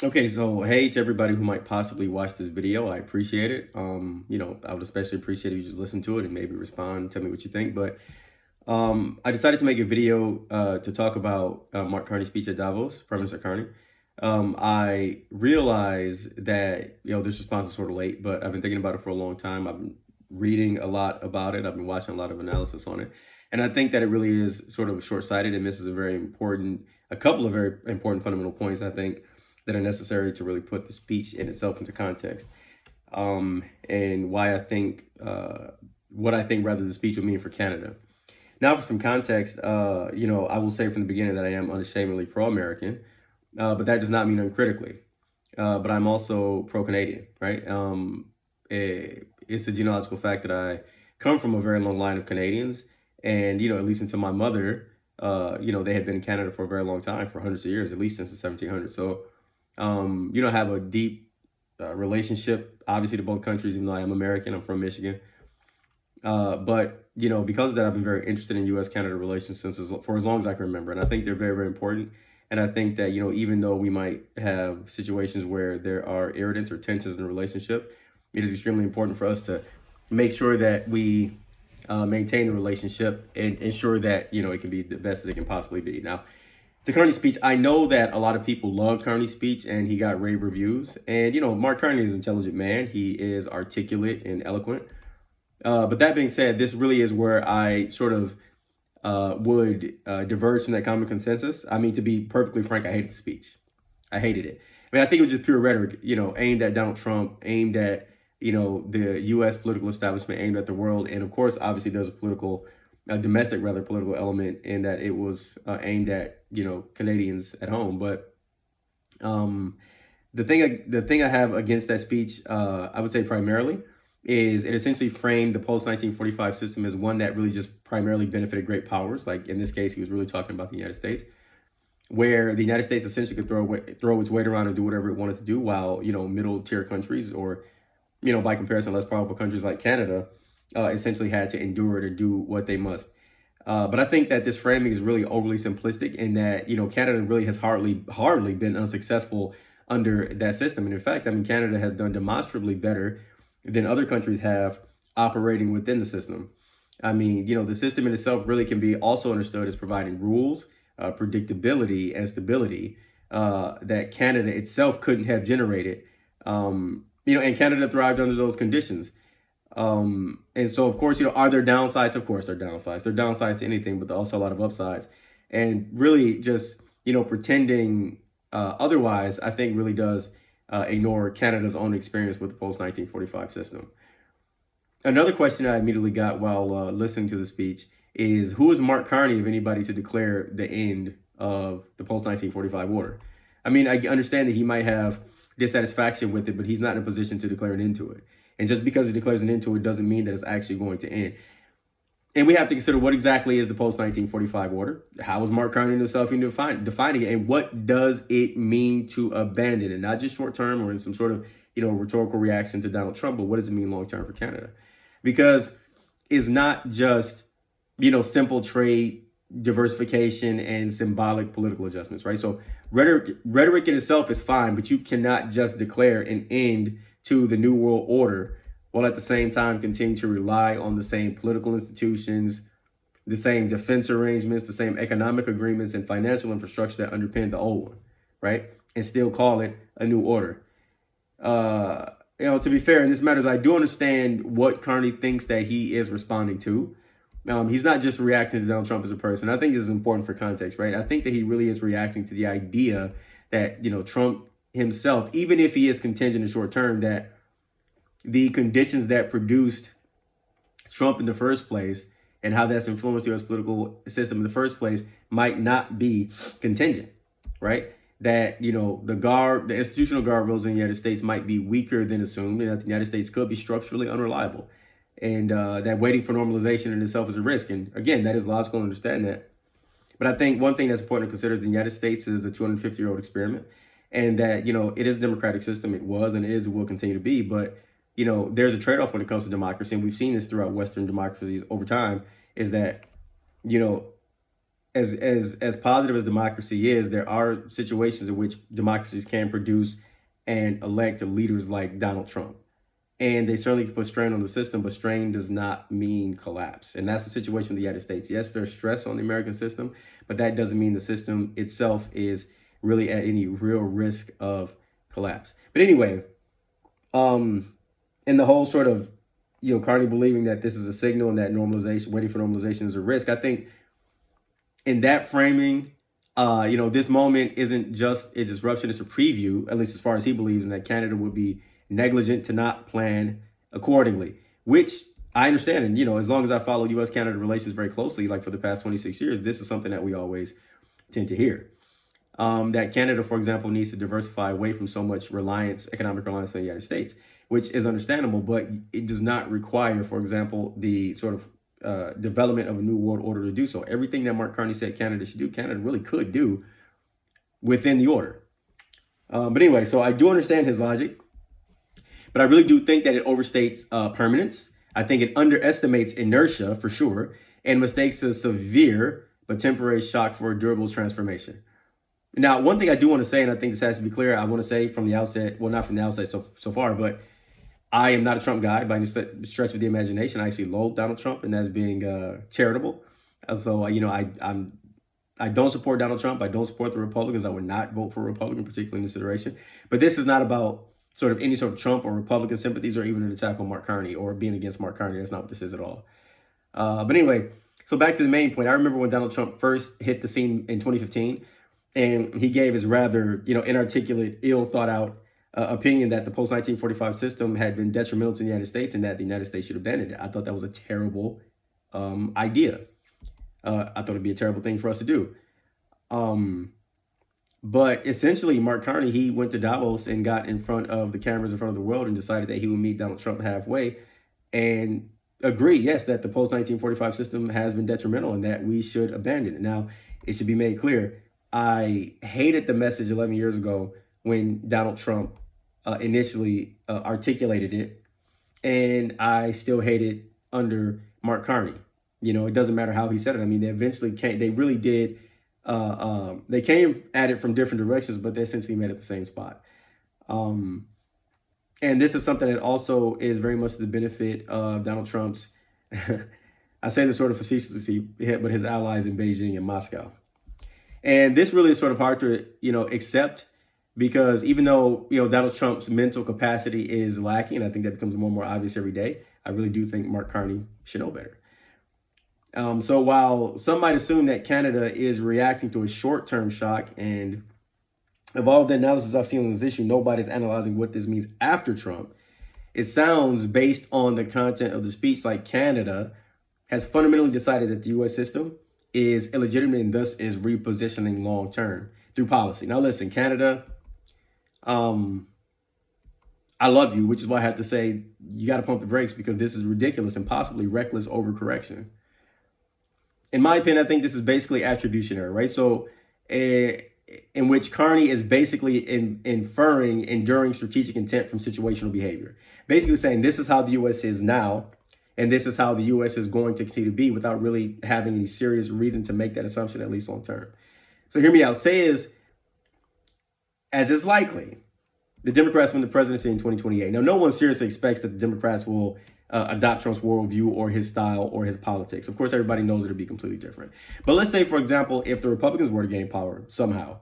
Okay, so hey to everybody who might possibly watch this video, I appreciate it. I would especially appreciate if you just listen to it and maybe respond, tell me what you think. But I decided to make a video to talk about Mark Carney's speech at Davos, Prime Minister Carney. I realize that this response is sort of late, but I've been thinking about it for a long time. I've been reading a lot about it. I've been watching a lot of analysis on it, and I think that it really is sort of short-sighted and misses a couple of very important fundamental points. I think that are necessary to really put the speech in itself into context, and why I think what I think rather the speech would mean for Canada. Now, for some context, I will say from the beginning that I am unashamedly pro-American, but that does not mean uncritically. But I'm also pro-Canadian, right? It's a genealogical fact that I come from a very long line of Canadians, and at least until my mother, they had been in Canada for a very long time, for hundreds of years, at least since the 1700s. So, have a deep relationship, obviously, to both countries. Even though I am American, I'm from Michigan. But because of that, I've been very interested in U.S.-Canada relations for as long as I can remember, and I think they're very, very important. And I think that even though we might have situations where there are irritants or tensions in the relationship, it is extremely important for us to make sure that we maintain the relationship and ensure that it can be the best as it can possibly be. Now, the Carney speech, I know that a lot of people love Carney's speech, and he got rave reviews. And Mark Carney is an intelligent man. He is articulate and eloquent. But that being said, this really is where I sort of would diverge from that common consensus. I mean, to be perfectly frank, I hated the speech. I hated it. I mean, I think it was just pure rhetoric, aimed at Donald Trump, aimed at, the U.S. political establishment, aimed at the world. And of course, obviously, there's a domestic, rather, political element in that it was aimed at, Canadians at home. But the thing I have against that speech, I would say primarily, is it essentially framed the post 1945 system as one that really just primarily benefited great powers. Like in this case, he was really talking about the United States, where the United States essentially could throw its weight around and do whatever it wanted to do, while middle tier countries, or by comparison less powerful countries like Canada, essentially had to endure to do what they must. But I think that this framing is really overly simplistic, in that Canada really has hardly been unsuccessful under that system. And in fact, I mean, Canada has done demonstrably better than other countries have operating within the system. I mean, the system in itself really can be also understood as providing rules, predictability, and stability that Canada itself couldn't have generated. And Canada thrived under those conditions. And so, of course, are there downsides? Of course, there are downsides. There are downsides to anything, but also a lot of upsides. And really, just pretending otherwise, I think, really does ignore Canada's own experience with the post 1945 system. Another question I immediately got while listening to the speech is, who is Mark Carney, if anybody, to declare the end of the post 1945 order? I mean, I understand that he might have dissatisfaction with it, but he's not in a position to declare an end to it. And just because he declares an end to it doesn't mean that it's actually going to end. And we have to consider, what exactly is the post 1945 order? How is Mark Carney himself defining it? And what does it mean to abandon it? Not just short term or in some sort of rhetorical reaction to Donald Trump, but what does it mean long term for Canada? Because it's not just simple trade diversification and symbolic political adjustments, right? So rhetoric in itself is fine, but you cannot just declare an end to the New World Order while at the same time continue to rely on the same political institutions, the same defense arrangements, the same economic agreements and financial infrastructure that underpinned the old one, right? And still call it a new order. To be fair, in this matters, I do understand what Carney thinks that he is responding to. He's not just reacting to Donald Trump as a person. I think this is important for context, right? I think that he really is reacting to the idea that, Trump himself, even if he is contingent in short term, that the conditions that produced Trump in the first place and how that's influenced the U.S. political system in the first place might not be contingent, right? That the institutional guardrails in the United States might be weaker than assumed, and that the United States could be structurally unreliable, and that waiting for normalization in itself is a risk. And again, that is logical to understand that. But I think one thing that's important to consider is the United States is a 250-year-old experiment, and that it is a democratic system. It was and is and will continue to be. But there's a trade-off when it comes to democracy, and we've seen this throughout Western democracies over time. Is that you know as positive as democracy is, there are situations in which democracies can produce and elect leaders like Donald Trump. And they certainly can put strain on the system, but strain does not mean collapse. And that's the situation with the United States. Yes, there's stress on the American system, but that doesn't mean the system itself is really at any real risk of collapse. But anyway, um, and the whole sort of, Carney believing that this is a signal and that normalization, waiting for normalization is a risk. I think in that framing, this moment isn't just a disruption, it's a preview, at least as far as he believes, and that Canada would be negligent to not plan accordingly, which I understand. And, as long as I follow U.S. Canada relations very closely, like for the past 26 years, this is something that we always tend to hear. That Canada, for example, needs to diversify away from so much economic reliance on the United States, which is understandable, but it does not require, for example, the sort of development of a new world order to do so. Everything that Mark Carney said Canada should do, Canada really could do within the order. But anyway, so I do understand his logic, but I really do think that it overstates permanence. I think it underestimates inertia for sure, and mistakes a severe but temporary shock for a durable transformation. Now, one thing I do want to say, and I think this has to be clear, I want to say from the outset, well, not from the outset so far, but I am not a Trump guy by any stretch of the imagination. I actually loathe Donald Trump, and that's being charitable. So, I don't support Donald Trump. I don't support the Republicans. I would not vote for a Republican, particularly in this iteration. But this is not about sort of any sort of Trump or Republican sympathies or even an attack on Mark Carney or being against Mark Carney. That's not what this is at all. But anyway, so back to the main point. I remember when Donald Trump first hit the scene in 2015, and he gave his rather, inarticulate, ill thought out opinion that the post 1945 system had been detrimental to the United States and that the United States should abandon it. I thought that was a terrible idea. I thought it'd be a terrible thing for us to do. But essentially, Mark Carney, he went to Davos and got in front of the cameras in front of the world and decided that he would meet Donald Trump halfway and agree, yes, that the post 1945 system has been detrimental and that we should abandon it. Now, it should be made clear, I hated the message 11 years ago when Donald Trump initially articulated it, and I still hate it under Mark Carney. It doesn't matter how he said it. I mean, they eventually came, they really did, they came at it from different directions, but they essentially met at the same spot. And this is something that also is very much to the benefit of Donald Trump's, I say this sort of facetiously, but his allies in Beijing and Moscow. And this really is sort of hard to, accept because even though, Donald Trump's mental capacity is lacking, I think that becomes more and more obvious every day, I really do think Mark Carney should know better. So while some might assume that Canada is reacting to a short-term shock, and of all of the analysis I've seen on this issue, nobody's analyzing what this means after Trump, it sounds, based on the content of the speech, like Canada has fundamentally decided that the U.S. system is illegitimate and thus is repositioning long-term through policy. Now listen, Canada, I love you, which is why I have to say you got to pump the brakes because this is ridiculous and possibly reckless overcorrection. In my opinion, I think this is basically attribution error, right? So in which Carney is basically inferring enduring strategic intent from situational behavior. Basically saying this is how the U.S. is now, and this is how the U.S. is going to continue to be without really having any serious reason to make that assumption, at least long term. So hear me out. Say is, as is likely, the Democrats win the presidency in 2028. Now, no one seriously expects that the Democrats will adopt Trump's worldview or his style or his politics. Of course, everybody knows it'll be completely different. But let's say, for example, if the Republicans were to gain power somehow,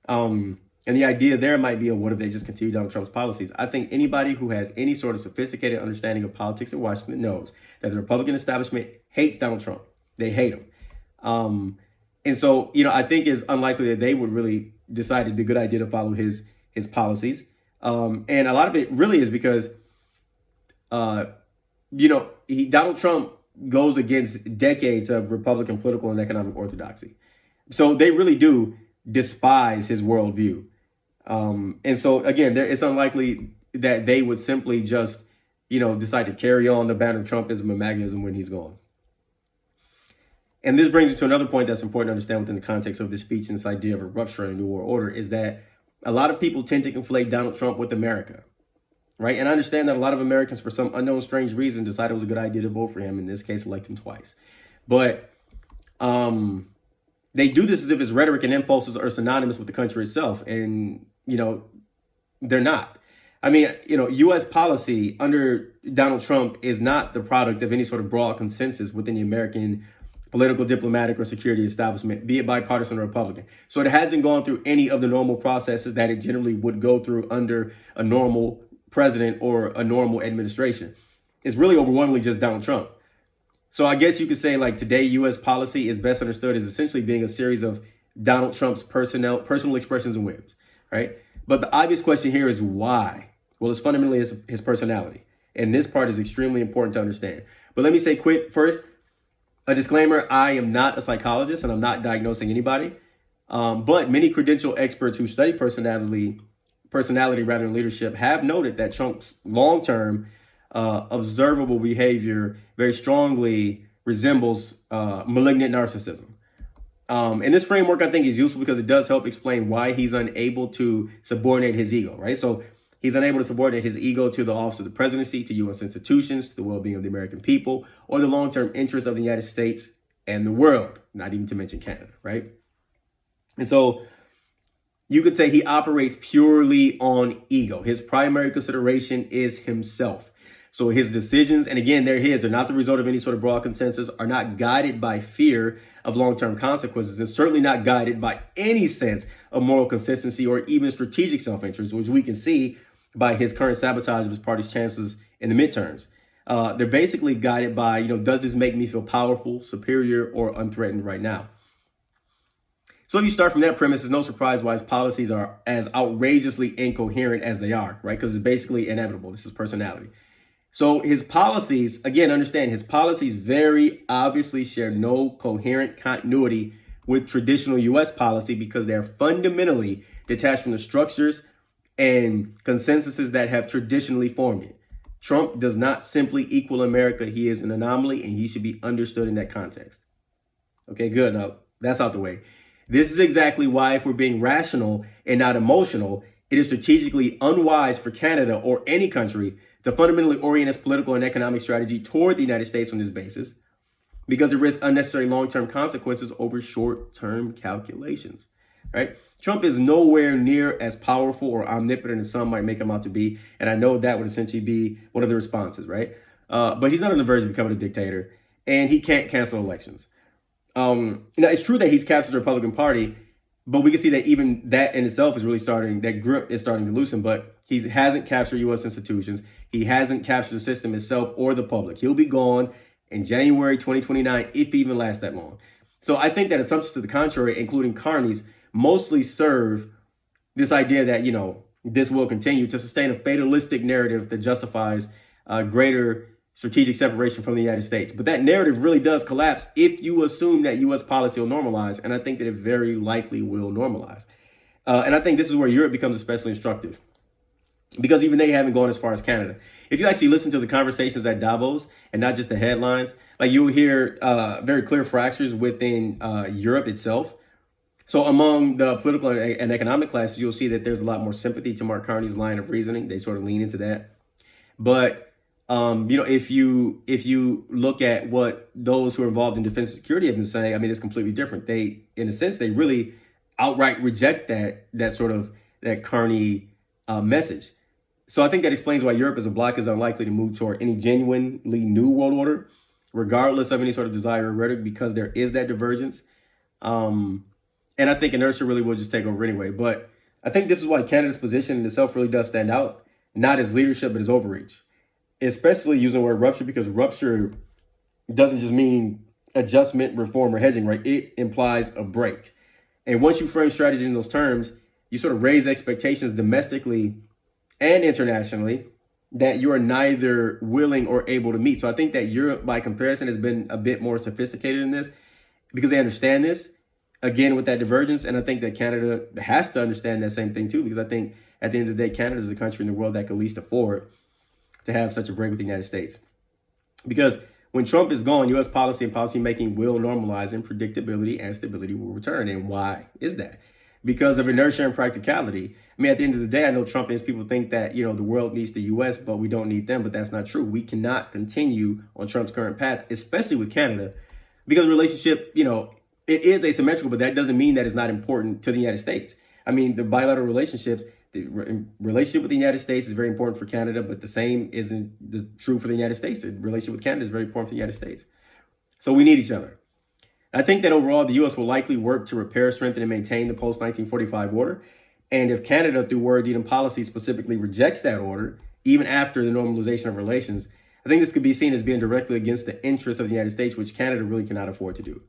and the idea there might be, what if they just continue Donald Trump's policies? I think anybody who has any sort of sophisticated understanding of politics in Washington knows that the Republican establishment hates Donald Trump. They hate him. And so, I think it's unlikely that they would really decide it'd be a good idea to follow his policies. And a lot of it really is because, Donald Trump goes against decades of Republican political and economic orthodoxy. So they really do despise his worldview. And so, again, it's unlikely that they would simply just, decide to carry on the banner of Trumpism and MAGAism when he's gone. And this brings us to another point that's important to understand within the context of this speech and this idea of a rupture in a new world order is that a lot of people tend to conflate Donald Trump with America, right? And I understand that a lot of Americans, for some unknown, strange reason, decided it was a good idea to vote for him, in this case, elect him twice. But they do this as if its rhetoric and impulses are synonymous with the country itself, and they're not. I mean, U.S. policy under Donald Trump is not the product of any sort of broad consensus within the American political, diplomatic, or security establishment, be it bipartisan or Republican. So it hasn't gone through any of the normal processes that it generally would go through under a normal president or a normal administration. It's really overwhelmingly just Donald Trump. So I guess you could say like today, U.S. policy is best understood as essentially being a series of Donald Trump's personal expressions and whims, right? But the obvious question here is why? Well, it's fundamentally his personality. And this part is extremely important to understand. But let me say quick first, a disclaimer, I am not a psychologist and I'm not diagnosing anybody. But many credentialed experts who study personality rather than leadership have noted that Trump's long-term observable behavior very strongly resembles malignant narcissism. And this framework, I think, is useful because it does help explain why he's unable to subordinate his ego, right? So he's unable to subordinate his ego to the office of the presidency, to U.S. institutions, to the well-being of the American people, or the long-term interests of the United States and the world, not even to mention Canada, right? And so you could say he operates purely on ego. His primary consideration is himself. So his decisions, and again, they're his, are not the result of any sort of broad consensus, are not guided by fear of long-term consequences, and certainly not guided by any sense of moral consistency or even strategic self-interest, which we can see by his current sabotage of his party's chances in the midterms. They're basically guided by, does this make me feel powerful, superior, or unthreatened right now? So if you start from that premise, it's no surprise why his policies are as outrageously incoherent as they are, right? Because it's basically inevitable. This is personality. So his policies, again, understand his policies very obviously share no coherent continuity with traditional U.S. policy because they're fundamentally detached from the structures and consensuses that have traditionally formed it. Trump does not simply equal America. He is an anomaly, and he should be understood in that context. Okay, good. Now, that's out the way. This is exactly why, if we're being rational and not emotional, it is strategically unwise for Canada or any country to fundamentally orient its political and economic strategy toward the United States on this basis, because it risks unnecessary long-term consequences over short-term calculations, right? Trump is nowhere near as powerful or omnipotent as some might make him out to be, and I know that would essentially be one of the responses, right? But he's not on the verge of becoming a dictator, and he can't cancel elections. Now, it's true that he's captured the Republican Party, but we can see that even that in itself is really that grip is starting to loosen, but he hasn't captured U.S. institutions. He hasn't captured the system itself or the public. He'll be gone in January 2029, if he even lasts that long. So I think that assumptions to the contrary, including Carney's, mostly serve this idea that, this will continue to sustain a fatalistic narrative that justifies greater strategic separation from the United States. But that narrative really does collapse if you assume that U.S. policy will normalize, and I think that it very likely will normalize. And I think this is where Europe becomes especially instructive, because even they haven't gone as far as Canada. If you actually listen to the conversations at Davos and not just the headlines, like you'll hear very clear fractures within Europe itself. So among the political and economic classes, you'll see that there's a lot more sympathy to Mark Carney's line of reasoning. They sort of lean into that. But if you look at what those who are involved in defense and security have been saying, I mean, it's completely different. They, in a sense, they really outright reject that Carney message. So I think that explains why Europe as a bloc is unlikely to move toward any genuinely new world order, regardless of any sort of desire or rhetoric, because there is that divergence. And I think inertia really will just take over anyway. But I think this is why Canada's position in itself really does stand out, not as leadership, but as overreach, especially using the word rupture, because rupture doesn't just mean adjustment, reform, or hedging, right? It implies a break. And once you frame strategy in those terms, you sort of raise expectations domestically and internationally that you are neither willing or able to meet. So I think that Europe, by comparison, has been a bit more sophisticated in this because they understand this, again, with that divergence. And I think that Canada has to understand that same thing, too, because I think at the end of the day, Canada is the country in the world that could least afford to have such a break with the United States. Because when Trump is gone, U.S. policy and policymaking will normalize and predictability and stability will return. And why is that? Because of inertia and practicality. I mean, at the end of the day, I know Trumpians people think that, the world needs the U.S., but we don't need them. But that's not true. We cannot continue on Trump's current path, especially with Canada, because the relationship, it is asymmetrical, but that doesn't mean that it's not important to the United States. I mean, the bilateral relationships, the relationship with the United States is very important for Canada, but the same isn't true for the United States. The relationship with Canada is very important for the United States. So we need each other. I think that overall, the U.S. will likely work to repair, strengthen, and maintain the post 1945 order. And if Canada, through word, deed, and policy, specifically rejects that order, even after the normalization of relations, I think this could be seen as being directly against the interests of the United States, which Canada really cannot afford to do.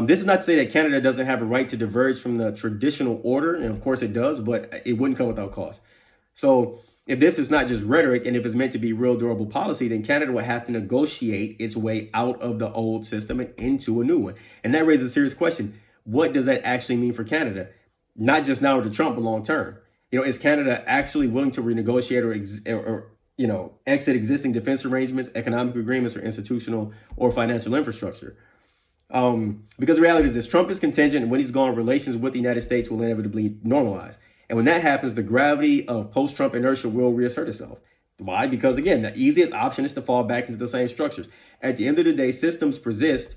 This is not to say that Canada doesn't have a right to diverge from the traditional order, and of course it does, but it wouldn't come without cost. So if this is not just rhetoric and if it's meant to be real durable policy, then Canada would have to negotiate its way out of the old system and into a new one. And that raises a serious question. What does that actually mean for Canada? Not just now to Trump, but long term. Is Canada actually willing to renegotiate or exit existing defense arrangements, economic agreements, or institutional or financial infrastructure? Because the reality is this: Trump is contingent, and when he's gone, relations with the United States will inevitably normalize. And when that happens, the gravity of post-Trump inertia will reassert itself. Why? Because again, the easiest option is to fall back into the same structures. At the end of the day, systems persist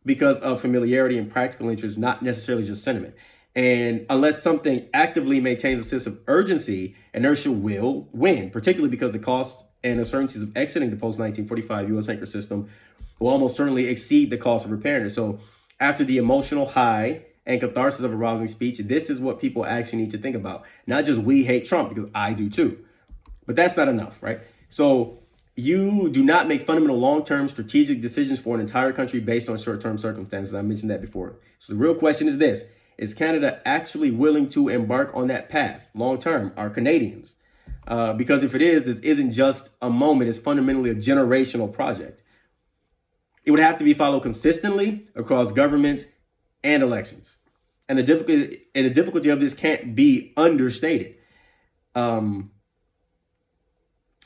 because of familiarity and practical interest, not necessarily just sentiment. And unless something actively maintains a sense of urgency, inertia will win, particularly because the costs and uncertainties of exiting the post-1945 U.S. anchor system will almost certainly exceed the cost of repairing it. So after the emotional high and catharsis of a rousing speech, this is what people actually need to think about. Not just we hate Trump, because I do too. But that's not enough, right? So you do not make fundamental long-term strategic decisions for an entire country based on short-term circumstances. I mentioned that before. So the real question is this: is Canada actually willing to embark on that path long-term? Are Canadians? Because if it is, this isn't just a moment. It's fundamentally a generational project. It would have to be followed consistently across governments and elections. And the difficulty of this can't be understated, or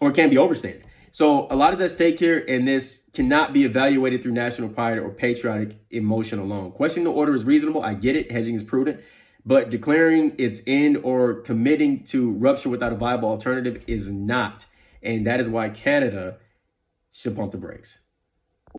it can't be overstated. So a lot is at stake here, and this cannot be evaluated through national pride or patriotic emotion alone. Questioning the order is reasonable. I get it. Hedging is prudent. But declaring its end or committing to rupture without a viable alternative is not. And that is why Canada should pump the brakes.